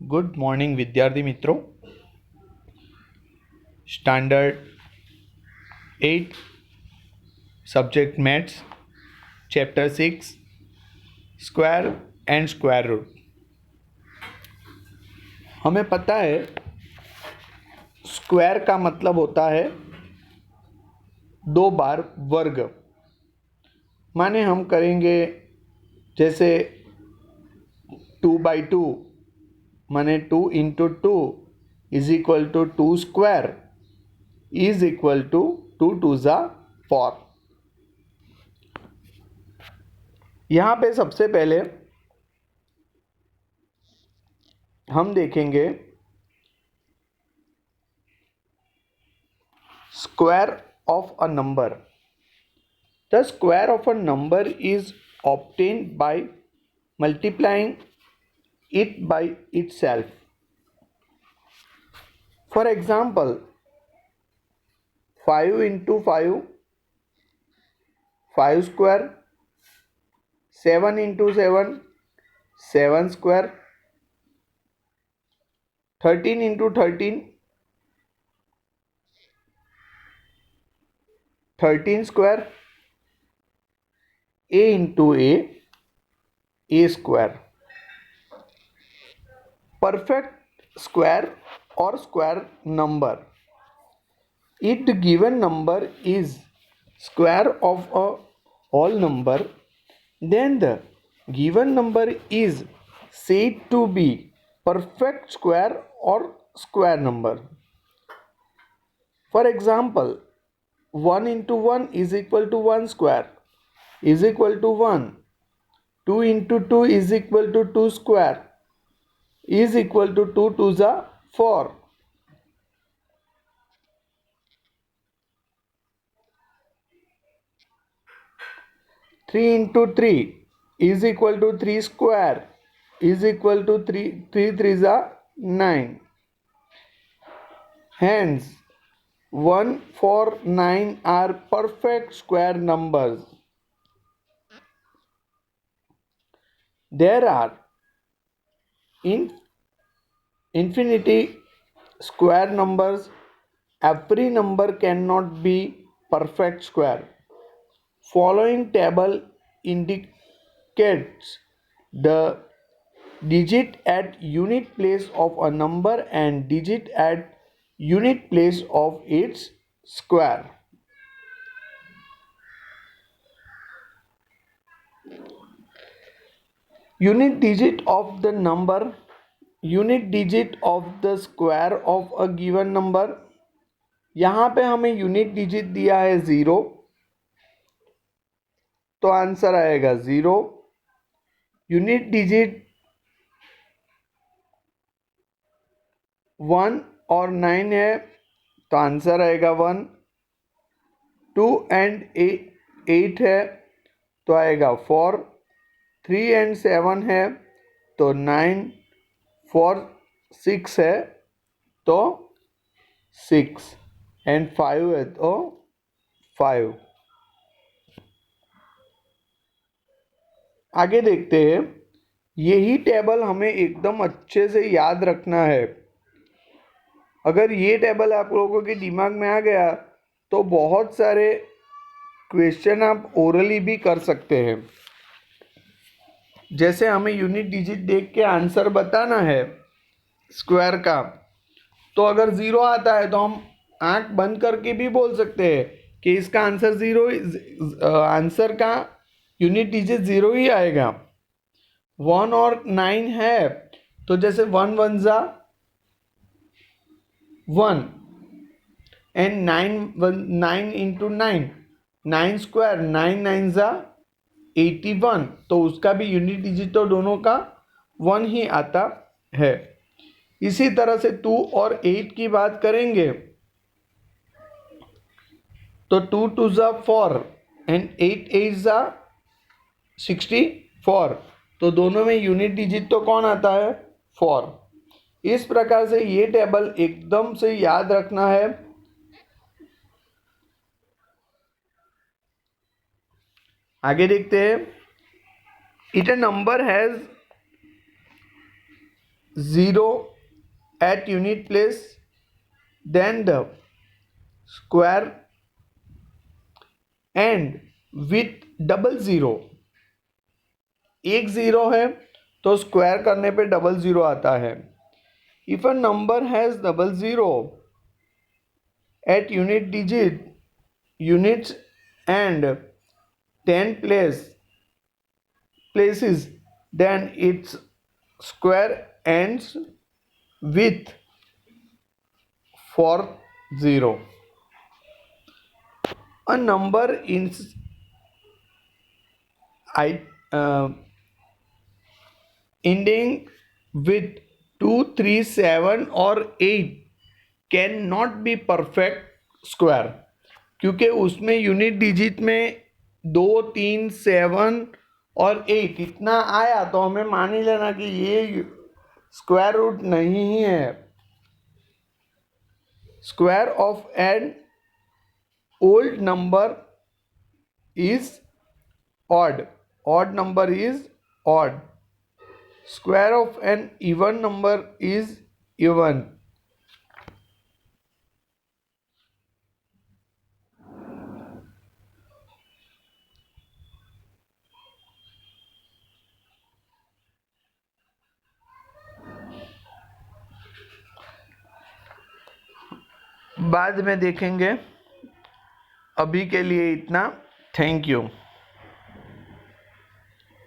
Good morning विद्यार्थी मित्रों। Standard 8 subject maths chapter 6 square and square root. हमें पता है स्क्वायर का मतलब होता है 2 बार वर्ग। माने हम करेंगे जैसे 2/2 माने 2 into 2 is equal to 2 square is equal to 2 2 ज़ा 4। यहाँ पे सबसे पहले हम देखेंगे square of a number. The square of a number is obtained by multiplying it by itself. For example, 5 into 5, 5 square, 7 into 7, 7 square, 13 into 13, 13 square, a into a square. Perfect square or square number. If the given number is square of a whole number, then the given number is said to be perfect square or square number. For example, 1 into 1 is equal to 1 square is equal to 1. 2 into 2 is equal to 2 square is equal to 2 2 the 4. 3 into 3 is equal to 3 square is equal to 3 3 is 9. Hence 1 4 9 are perfect square numbers. There are infinity square numbers. Every number cannot be perfect square. Following table indicates the digit at unit place of a number and digit at unit place of its square. Unit digit of the number, unit digit of the square of a given number. यहाँ पे हमें unit digit दिया है 0, तो answer आएगा 0. Unit digit 1 और 9 है, तो आंसर आएगा 1. 2 एंड 8 है, तो आएगा 4. 3 एंड 7 है, तो 9. 4 6 है, तो 6 एंड 5 है, तो 5. आगे देखते हैं। यही टेबल हमें एकदम अच्छे से याद रखना है। अगर ये टेबल आप लोगों के दिमाग में आ गया तो बहुत सारे क्वेश्चन आप ओरली भी कर सकते हैं। जैसे हमें यूनिट डिजिट देख के आंसर बताना है स्क्वायर का, तो अगर 0 आता है तो हम आंख बंद करके भी बोल सकते हैं कि इसका आंसर 0, आंसर का यूनिट डिजिट 0 ही आएगा। 1 और 9 है, तो जैसे 1 1 ज़ा 1 एंड 9 इंटू 9, 9 स्क्वायर 9 9 ज़ा 81, तो उसका भी यूनिट डिजिट तो दोनों का 1 ही आता है। इसी तरह से 2 और 8 की बात करेंगे तो 2 2 ज़ा 4 एंड 8 8 ज़ा 64, तो दोनों में यूनिट डिजिट तो कौन आता है? 4. इस प्रकार से ये टेबल एकदम से याद रखना है। आगे देखते हैं। It a number has 0 at unit place, then the square and with double zero, एक ज़ीरो है तो स्क्वायर करने पे डबल ज़ीरो आता है. If a number has double zero at unit digit units and 10 places, then its square ends with 40. A number is uh, ending with 2, 3, 7 or 8 can not be perfect square, क्योंकि उसमें unit digit में 2, 3, 7 और 8 इतना आया तो हमें मान ही लेना कि ये स्क्वायर रूट नहीं है. Square of an odd number is odd, odd number is odd. Square of an even number is even. बाद में देखेंगे, अभी के लिए इतना. Thank you.